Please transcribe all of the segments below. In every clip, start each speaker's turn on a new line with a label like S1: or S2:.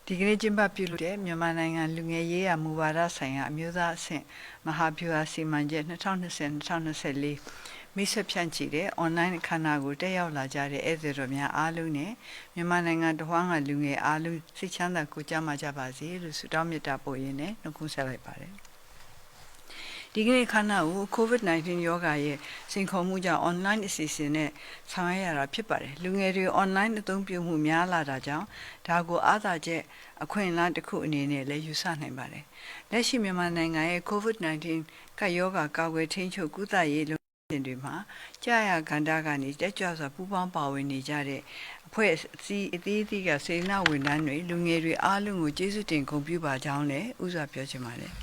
S1: ဒီကနေ့ကျင်းပပြုလုပ်တဲ့မြန်မာနိုင်ငံလူငယ်ရေးရာမူဝါဒဆိုင်ရာအမျိုးသားအဆင့်မဟာဗျူဟာစီမံချက်2020-2024မိတ်ဆက်ဖြန့်ချီတဲ့ online အခမ်းအနားကိုတက်ရောက်လာကြတဲ့ဧည့်သည်တော်များအားလုံးနဲ့မြန်မာနိုင်ငံတဝှမ်းကလူငယ်အားလုံးစိတ်ချမ်းသာကိုကြမှာကြပါစေလို့ဆုတောင်းမေတ္တာပို့ရင်းနဲ့နှုတ်ခွန်းဆက်လိုက်ပါတယ်ဒီကနေ့ခန္ဓာကို COVID-19 ရောဂါရဲ့စိန်ခေါ်မှုကြောင့် online အစီအစဉ်နဲ့ဆောင်ရွက်ရတာဖြစ်ပါတယ်လူငယ်တွေ online အသုံးပြုမှုများလာတာကြောင့်ဒါကိုအားသာချက်အခွင့်အလမ်းတစ်ခုအနေနဲ့လည်းယူဆနိုင်ပါတယ်လက်ရှိမြန်မာနိုင်ငံရဲ့ COVID-19 ကပ်ရောဂါကာကွယ်ထိန်းချုပ်ကုသရေးလုပ်ငန်းတွေမှာကြာရကန္တာကနေတက်ကြွစွာပူးပေါင်းပါဝင်နေကြတဲ့အဖွဲ့အစည်းအသီးသီးကစေနာဝန်ထမ်းတွေလူငယ်တွေအားလုံးကိုကျေးဇူးတင်ဂုဏ်ပြုပါကြောင်းလည်းဥစွာပြောချင်ပါတယ်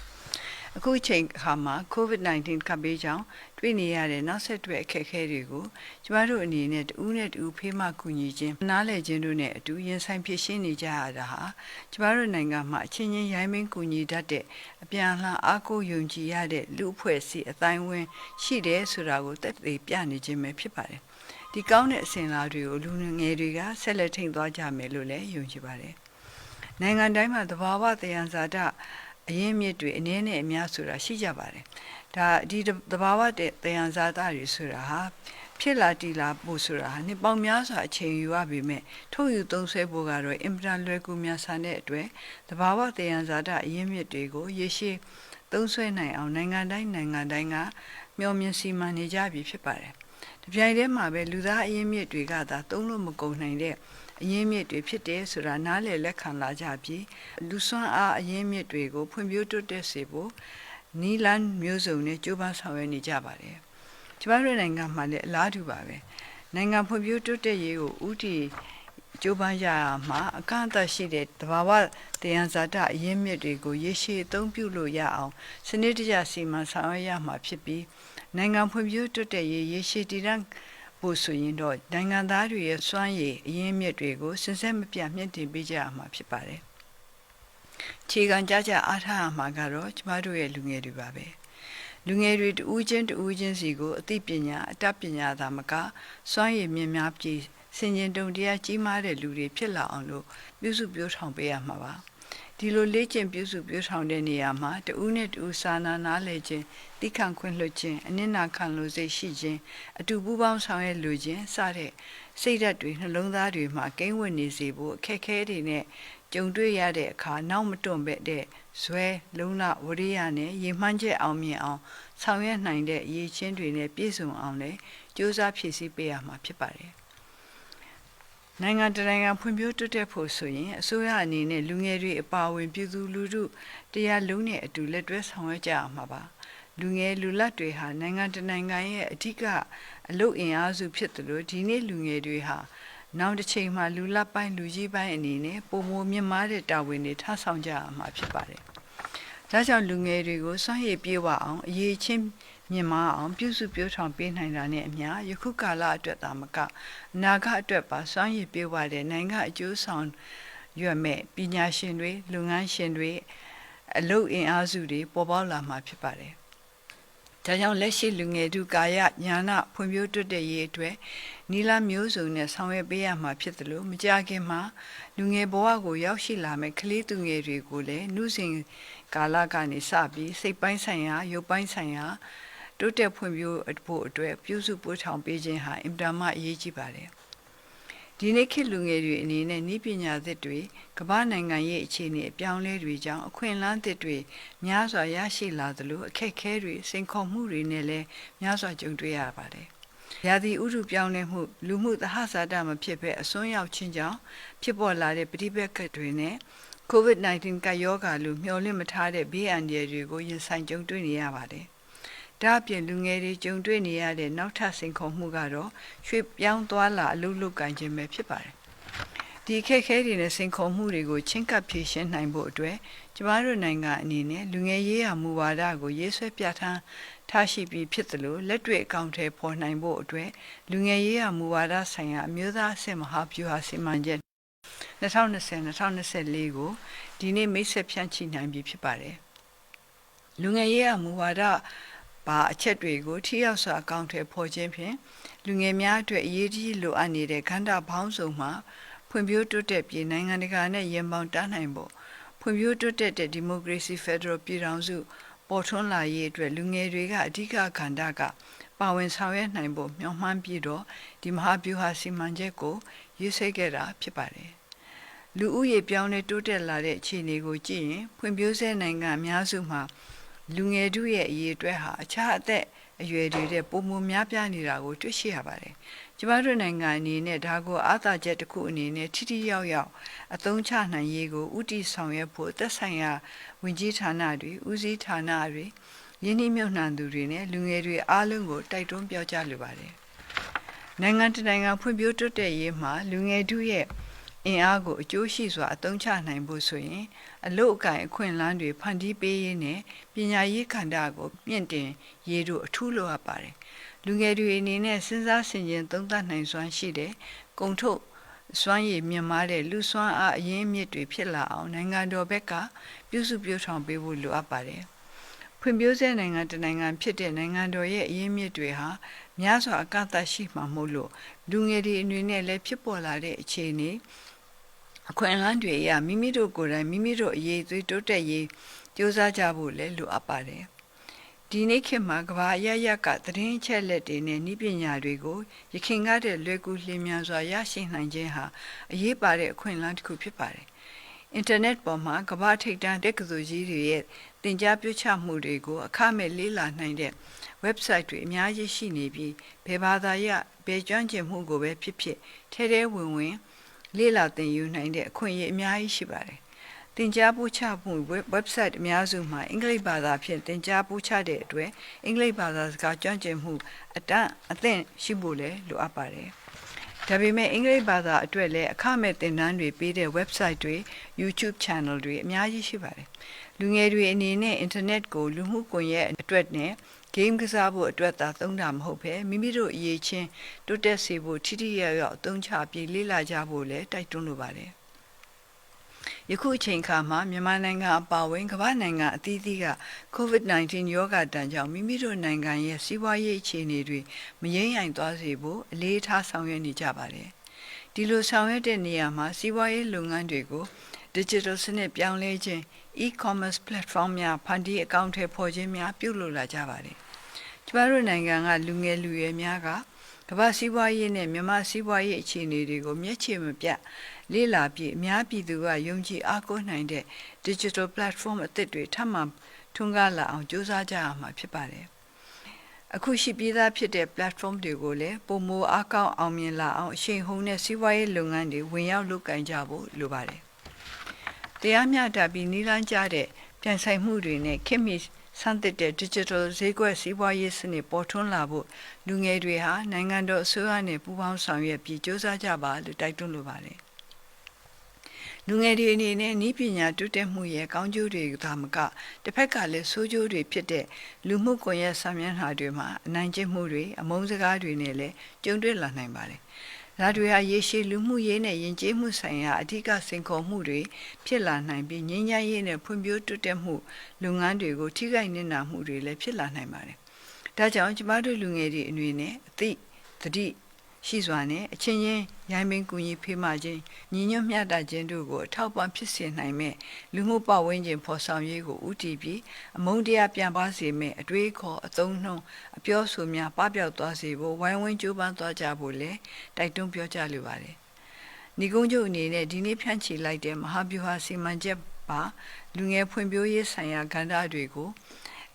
S1: အခုချိန်ခါမှာ COVID-19 ကပ်ဘေးကြောင့်တွေ့နေရတဲ့နောက်ဆက်တွဲအခက်အခဲတွေကိုကျမတို့အနေနဲ့တဦးနဲ့တဦးဖေးမကူညီခြင်းနားလည်ခြင်းတို့နဲ့အတူရင်ဆိုင်ဖြစ်ရှင်းနေကြရတာဟာကျမတို့နိုင်ငံမှာအချင်းချင်းရိုင်းမင်းကူညီတတ်တဲ့အပြန်အလှန်အားကိုးယုံကြည်ရတဲ့လူအဖွဲ့အစည်းအတိုင်းဝန်းရှိတယ်ဆိုတာကိုသက်သေပြနေခြင်းပဲဖြစ်ပါတယ်ဒီကောင်းတဲ့အစဉ်အလာတွေကိုလူငယ်တွေကဆက်လက်ထိန်းသွားကြမယ်လို့လည်းယုံကြည်ပါတယ်နိုင်ငံတိုင်းမှာသဘာဝသယံဇာတအရင်းမြစ်တွေအနည်းနဲ့အများဆိုတာရှိကြပါတယ်ဒါဒီသဘာဝသယံဇာတတွေဆိုတာဟာဖြစ်လာတည်လာဖို့ဆိုတာဟာနှစ်ပေါင်းများစွာအချိန်ယူရပေမဲ့ထုတ်ယူသုံးစွဲဖို့ကတော့အင်မတန်လွယ်ကူများဆန်တဲ့အတွက်သဘာဝသယံဇာတအရင်းမြစ်တွေကိုရေရှည်သုံးစွဲနိုင်အောင်နိုင်ငံတိုင်းကမျှော်မြင်စီမံနေကြပြီဖြစ်ပါတယ်ဒီပြိုင်တည်းမှာပဲလူသားအရင်းမြစ်တွေကသာသုံးလို့မကုန်နိုင်တဲ့အရင်းမြစ်တွေဖြစ်တယ်ဆိုတာနားလည်လက်ခံလာကြပြီးလူစွမ်းအားအရင်းမြစ်တွေကိုဖွံ့ဖြိုးတိုးတက်စေဖို့နီလန်းမျိုးစုံနဲ့ကြိုးပမ်းဆောင်ရွက်နေကြပါတယ်ကျမတို့နိုင်ငံမှာလည်းအလားတူပါပဲနိုင်ငံဖွံ့ဖြိုးတိုးတက်ရေးကိုဦးတည်ကြိုးပမ်းရမှာအကန့်အသတ်ရှိတဲ့သဘာဝသယံဇာတအရင်းမြစ်တွေကိုရေရှည်အသုံးပြုလို့ရအောင်စနစ်တကျစီမံဆောင်ရွက်ရမှာဖြစ်ပြီးနိုင်ငံဖွံ့ဖြိုးတိုးတက်ရေးရေရှည်တည်တံ့ဖို့ဆိုရင်တော့နိုင်ငံသားတွေရဲ့စွမ်းရည်အရင်းမြစ်တွေကိုစင်ဆက်မပြတ်မြင့်တင်ပေးကြရမှာဖြစ်ပါတယ်ခြေခံကြအားထားရမှာကတော့ကျမတို့ရဲ့လူငယ်တွေပါပဲလူငယ်တွေတူးချင်းစီကိုအသိပညာအတတ်ပညာသာမကစွမ်းရည်မြင့်များပြီးစင်ကြင်တုံတရားကြီးမားတဲ့လူတွေဖြစ်လာအောင်လို့ပြုစုပြောထောင်ပေးရမှာပါဒီလိုလေ့ကျင့်ပြုစုပြောထောင်တဲ့နေရာမှာတူးနဲ့တူးစာနားလည်ခြင်းတိခံခွင့်လွှတ်ခြင်းအနစ်နာခံလို့စိတ်ရှိခြင်းအတူပူးပေါင်းဆောင်ရွက်လိုခြင်းစတဲ့စိတ်ဓာတ်တွေနှလုံးသားတွေမှာကိန်းဝင်နေစေဖို့အခက်အခဲတွေနဲ့ကြုံတွေ့ရတဲ့အခါနောက်မတွန့်ပဲတဲ့ဇွဲလုံလဝရိယနဲ့ရေမှန်းချက်အောင်မြင်အောင်ဆောင်ရွက်နိုင်တဲ့အရေးချင်းတွေနဲ့ပြည့်စုံအောင်လည်းကြိုးစားဖြည့်ဆည်းပေးရမှာဖြစ်ပါတယ်နိုင်ငံတကာဖွံ့ဖြိုးတိုးတက်ဖို့ဆိုရင်အစိုးရအနေနဲ့လူငယ်တွေအပါအဝင်ပြည်သူလူထုတရားလုံးနဲ့အတူလက်တွဲဆောင်ရွက်ကြရမှာပါလူငယ်လူလတ်တွေဟာနိုင်ငံတကာရဲ့အဓိကအလုပ်အင်အားစုဖြစ်တယ်လို့ဒီနေ့လူငယ်တွေဟာနောက်တစ်ချိန်မှာလူလတ်ပိုင်းလူကြီးပိုင်းအနေနဲ့ပုံမမြင့်မားတဲ့တာဝန်တွေထမ်းဆောင်ကြရမှာဖြစ်ပါတယ်။ဒါကြောင့်လူငယ်တွေကိုစွမ်းရည်ပြေဝအောင်အရေးချင်းမြင့်မားအောင်ပြုစုပြောထောင်ပေးနိုင်တာနဲ့အမျှယခုကာလအတွက်သာမကအနာဂတ်အတွက်ပါစွမ်းရည်ပြေဝတဲ့နိုင်ငံအကျိုးဆောင်ရွက်မဲ့ပညာရှင်တွေလုပ်ငန်းရှင်တွေအလုပ်အင်အားစုတွေပေါ်ပေါက်လာမှာဖြစ်ပါတယ်။ဒါကြောင့်လက်ရှိလူငယ်တို့ကာယညာနာဖွံ့ဖြိုးတိုးတက်ရေးအတွက်နီလာမျိုးစုံနဲ့ဆောင်ရွက်ပေးရမှာဖြစ်တယ်လို့မကြခင်မှာလူငယ်ဘဝကိုရောက်ရှိလာမဲ့ကလေးသူငယ်တွေကိုလည်းနှုစဉ်ကာလကနေစပြီးစိတ်ပိုင်းဆိုင်ရာရုပ်ပိုင်းဆိုင်ရာတိုးတက်ဖွံ့ဖြိုးဖို့အတွက်ပြုစုပို့ဆောင်ပေးခြင်းဟာအင်တာမအရေးကြီးပါတယ်ဒီနေ့ခေတ်လူငယ်တွေအနေနဲ့ဤပညာသစ်တွေကမ္ဘာနိုင်ငံရဲ့အခြေအနေအပြောင်းလဲတွေကြောင့်အခွင့်အလမ်းသစ်တွေများစွာရရှိလာသလိုအခက်အခဲတွေစိန်ခေါ်မှုတွေနဲ့လည်းများစွာကြုံတွေ့ရပါတယ်။ရာသီဥတုပြောင်းလဲမှုလူမှုသဟဇာတမဖြစ်ဘဲအစွန်းရောက်ခြင်းကြောင့်ဖြစ်ပေါ်လာတဲ့ပဋိပက္ခတွေနဲ့ COVID-19 ကပ်ရောဂါလိုမျှော်လင့်မထားတဲ့ဘေးအန္တရာယ်တွေကိုရင်ဆိုင်ကြုံတွေ့နေရပါတယ်။ဒါအပြင်လူငယ်တွေကြုံတွေ့နေရတဲ့နောက်ထပ်စိန်ခေါ်မှုကတော့ရွှေ့ပြောင်းသွားလာအလုပ်လုပ်ကိုင်ခြင်းပဲဖြစ်ပါတယ်။ဒီအခက်အခဲတွေနဲ့စိန်ခေါ်မှုတွေကိုချင်းကပ်ဖြေရှင်းနိုင်ဖို့အတွက်ကျမတို့နိုင်ငံအနေနဲ့လူငယ်ရေးရာမူဝါဒကိုရေးဆွဲပြဋ္ဌာန်းထားရှိပြီးဖြစ်သလိုလက်တွေ့အကောင့်ထဲပေါ်နိုင်ဖို့အတွက်လူငယ်ရေးရာမူဝါဒဆိုင်ရာအမျိုးသားအဆင့်မဟာဗျူဟာစီမံချက်2020-2024ကိုဒီနေ့မိတ်ဆက်ဖြန့်ချိနိုင်ပြီဖြစ်ပါတယ်။လူငယ်ရေးရာမူဝါဒပါအချက်တွေကိုထိရောက်စွာအကောင့်ထဲပေါ်ခြင်းဖြင့်လူငယ်များအတွက်အရေးကြီးလိုအပ်နေတဲ့ခန္ဓာပေါင်းစုံမှာ ဖွံ့ဖြိုးတိုးတက်ပြီးနိုင်ငံတကာနဲ့ရင်ပေါင်တားနိုင်ဖို့ဖွံ့ဖြိုးတိုးတက်တဲ့ဒီမိုကရေစီဖက်ဒရယ်ပြည်ထောင်စုပေါ်ထွန်းလာရေးအတွက်လူငယ်တွေကအဓိကကဏ္ဍကပါဝင်ဆောင်ရွက်နိုင်ဖို့မျှော်မှန်းပြီးတော့ဒီမဟာဗျူဟာစီမံချက်ကိုရေးဆွဲခဲ့တာဖြစ်ပါတယ်။လူဦးရေပြောင်းလဲတိုးတက်လာတဲ့အခြေအနေကိုကြည့်ရင်ဖွံ့ဖြိုးဆဲနိုင်ငံအများစုမှာလူငယ်တို့ရဲ့အရေးအတွက်ဟာအခြားအသက်အရွယ်တွေတဲ့ပုံမှန်များပြားနေတာကိုတွေ့ရှိရပါတယ်။ကျမတို့နိုင်ငံအနေနဲ့ဒါကိုအားသာချက်တစ်ခုအနေနဲ့ထိထိရောက်ရောက်အသုံးချနိုင်ရေးကိုဥတီဆောင်ရွက်ဖို့သက်ဆိုင်ရာဝန်ကြီးဌာနတွေဦးစီးဌာနတွေယင်းနှိမ့်မြုပ်နှံသူတွေနဲ့လူငယ်တွေအားလုံးကိုတိုက်တွန်းပြောကြားလိုပါတယ်။နိုင်ငံတကာဖွံ့ဖြိုးတိုးတက်ရေးမှာလူငယ်တို့ရဲ့အင်အားကိုအကျိုးရှိစွာအသုံးချနိုင်ဖို့ဆိုရင်အလို့အကင်အခွင့်အလမ်းတွေဖန်တီးပေးရေးနဲ့ပညာရေးကဏ္ဍကိုမြင့်တင်ရေးတို့အထူးလိုအပ်ပါတယ်။လူငယ်တွေအနေနဲ့စဉ်းစားဆင်ခြင်သုံးသပ်နိုင်စွမ်းရှိတဲ့ကုန်ထုတ်စွမ်းရည်မြင့်မားတဲ့လူစွမ်းအားအရင်းအမြစ်တွေဖြစ်လာအောင်နိုင်ငံတော်ဘက်ကပြုစုပြောင်းထောင်ပေးဖို့လိုအပ်ပါတယ်။ဖွံ့ဖြိုးဆဲနိုင်ငံတနိုင်ငံဖြစ်တဲ့နိုင်ငံတော်ရဲ့အရင်းအမြစ်တွေဟာများစွာအကန့်အသတ်ရှိမှမို့လို့လူငယ်တွေအနေနဲ့လည်းဖြစ်ပေါ်လာတဲ့အခြေအနေအခွင့်အလမ်းတွေအရမိမိတို့ကိုယ်တိုင်မိမိတို့အရေးသွေးတိုးတက်ရေးကြိုးစားကြဖို့လည်းလိုအပ်ပါတယ်။ဒီနေ့ခေတ်မှာကမ္ဘာအရပ်ကသတင်းအချက်အလက်တွေနဲ့နည်းပညာတွေကိုယခင်ကတည်းကလွယ်ကူလျင်မြန်စွာရရှိနိုင်ခြင်းဟာအရေးပါတဲ့အခွင့်အလမ်းတစ်ခုဖြစ်ပါတယ်။အင်တာနက်ပေါ်မှာကမ္ဘာထိပ်တန်းတက္ကသိုလ်ကြီးတွေရဲ့သင်ကြားပြုချမှုတွေကိုအခမဲ့လေ့လာနိုင်တဲ့ website တွေအများကြီးရှိနေပြီးဘယ်ဘာသာရဘယ်ကျွမ်းကျင်မှုကိုပဲဖြစ်ဖြစ်ထဲထဲဝင်ဝင်လေ့လာသင်ယူနိုင်တဲ့အခွင့်အရေးအများကြီးရှိပါတယ်။သင်ကြားပို့ချမှု website အများစုမှာအင်္ဂလိပ်ဘာသာဖြင့်သင်ကြားပို့ချတဲ့အတွက်အင်္ဂလိပ်ဘာသာစကားကျွမ်းကျင်မှုအသင့်ရှိဖို့လည်းလိုအပ်ပါတယ်။ဒါပေမဲ့အင်္ဂလိပ်ဘာသာအတွက်လည်းအခမဲ့သင်တန်းတွေပေးတဲ့ website တွေ YouTube channel တွေအများကြီးရှိပါတယ်။လူငယ်တွေအနေနဲ့ internet ကိုလူမှုကွန်ရက်အတွက်နဲ့ game ကစားဖို့အတွက်သာသုံးတာမဟုတ်ဘဲမိမိတို့အရေးချင်းတိုးတက်စေဖို့ထိထိရောက်ရောက်အသုံးချပြီးလေ့လာကြဖို့လည်းတိုက်တွန်းလိုပါတယ်။ယခုအချိန်အခါမှာမြန်မာနိုင်ငံအပါအဝင်ကမ္ဘာနိုင်ငံအသီးသီးက COVID-19 ရောဂါတန်ကြောင့်မိမိတို့နိုင်ငံရဲ့စီးပွားရေးအခြေအနေတွေမယိမ်းယိုင်သွားစေဖို့အလေးထားဆောင်ရွက်နေကြပါတယ်။ဒီလိုဆောင်ရွက်တဲ့နေရာမှာစီးပွားရေးလုပ်ငန်းတွေကို digital စနစ်ပြောင်းလဲခြင်း e-commerce platform များဖန်တီးအကောင့်ထဲပေါ်ခြင်းများပြုလုပ်လာကြပါတယ်။ကျမတို့နိုင်ငံကလူငယ်လူရွယ်များကကမ္ဘာစီးပွားရေးနဲ့မြန်မာစီးပွားရေးအခြေအနေတွေကိုမျက်ခြေမပြတ်လေ့လာပြီးအများပြည်သူကယုံကြည်အားကိုးနိုင်တဲ့ digital platform အသစ်တွေထပ်မံထွန်းကားလာအောင်ကြိုးစားကြရမှာဖြစ်ပါတယ်။အခုရှိပြီးသားဖြစ်တဲ့ platform တွေကိုလည်းပုံမအားကောင်းအောင်မြင်လာအောင်အရှိန်ဟုန်နဲ့စီးပွားရေးလုပ်ငန်းတွေဝင်ရောက်လုပ်ကိုင်ကြဖို့လိုပါတယ်။တရားမျှတပြီးနည်းလမ်းကျတဲ့ပြန်ဆိုင်မှုတွေနဲ့ခေတ်မီစံသစ်တဲ့ digital ဈေးကွက်စီးပွားရေးစနစ်ပေါ်ထွန်းလာဖို့လူငယ်တွေဟာနိုင်ငံတော်အစိုးရနဲ့ပူးပေါင်းဆောင်ရွက်ပြီးစ조사ကြပါလို့တိုက်တွန်းလိုပါတယ်။လူငယ်တွေအနေနဲ့နည်းပညာတိုးတက်မှုရဲ့ကောင်းကျိုးတွေသာမကတစ်ဖက်ကလည်းဆိုးကျိုးတွေဖြစ်တဲ့လူမှုကွန်ရက်စာမျက်နှာတွေမှာအနိုင်ကျင့်မှုတွေအမုန်းစကားတွေနဲ့လည်းကြုံတွေ့လာနိုင်ပါတယ်။ဒါတွေဟာရေရှည်လူမှုရေးနဲ့ယဉ်ကျေးမှုဆိုင်ရာအထူးစိန်ခေါ်မှုတွေဖြစ်လာနိုင်ပြီးငြိမ်းချမ်းရေးနဲ့ဖွံ့ဖြိုးတိုးတက်မှုလုပ်ငန်းတွေကိုထိခိုက်နစ်နာမှုတွေလည်းဖြစ်လာနိုင်ပါတယ်။ဒါကြောင့်ကျမတို့လူငယ်တွေအနေနဲ့အသိသတိရှိစွာနဲ့အချင်းချင်းရိုင်းပင်ကူညီဖေးမှခြင်းညီညွတ်မျှတခြင်းတို့ကိုအထောက်ပံ့ဖြစ်စေနိုင်မဲ့လူမှုပတ်ဝန်းကျင်ဖော်ဆောင်ရေးကိုဦးတည်ပြီးအမုန်းတရားပြန်ပါစေမဲ့အတွေးခေါ်အသုံးနှုန်းအပြောဆိုများပပျောက်သွားစေဖို့ဝိုင်းဝန်းကြိုးပမ်းသွားကြဖို့လည်းတိုက်တွန်းပြောကြားလိုပါတယ်။ညီကုန်းချုပ်အနေနဲ့ဒီနေ့ဖြန့်ချီလိုက်တဲ့မဟာဗျူဟာစီမံချက်ပါလူငယ်ဖွံ့ဖြိုးရေးဆိုင်ရာကဏ္ဍတွေကို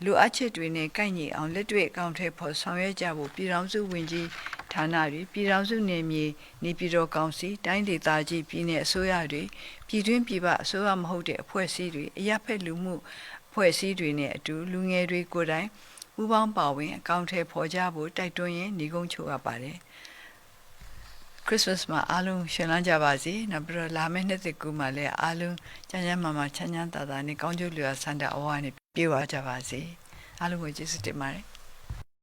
S1: လိုအပ်ချက်တွေနဲ့ကိုက်ညီအောင်လက်တွေ့အကောင့်ထဲပေါ်ဆောင်ရွက်ကြဖို့ပြည်ထောင်စုဝန်ကြီးဌာနတွေပြည်ထောင်စုနယ်မြေနေပြည်တော်ကောင်စီတိုင်းဒေသကြီးပြည်내အစိုးရတွေပြည်တွင်းပြည်ပအစိုးရမဟုတ်တဲ့အဖွဲ့အစည်းတွေအရပ်ဖက်လူမှုအဖွဲ့အစည်းတွေနဲ့အတူလူငယ်တွေကိုယ်တိုင်ပူးပေါင်းပါဝင်အကောင့်ထဲပေါ်ကြဖို့တိုက်တွန်းရင်းညီကုန်းချုပ်ရပါတယ်။ Christmas မှာအားလုံးရှင်လန်းကြပါစေ။နောက်ပြီးတော့လာမယ့်နှစ်သစ်ကူးမှာလည်းအားလုံးကျန်းကျန်းမာမာချမ်းချမ်းသာသာနဲ့ကောင်းကျိုးလျော်ဆန္ဒအဝါနဲ့ပြေဝကြပါစေ။အားလုံးကိုကျေးဇူးတင်ပါတယ်။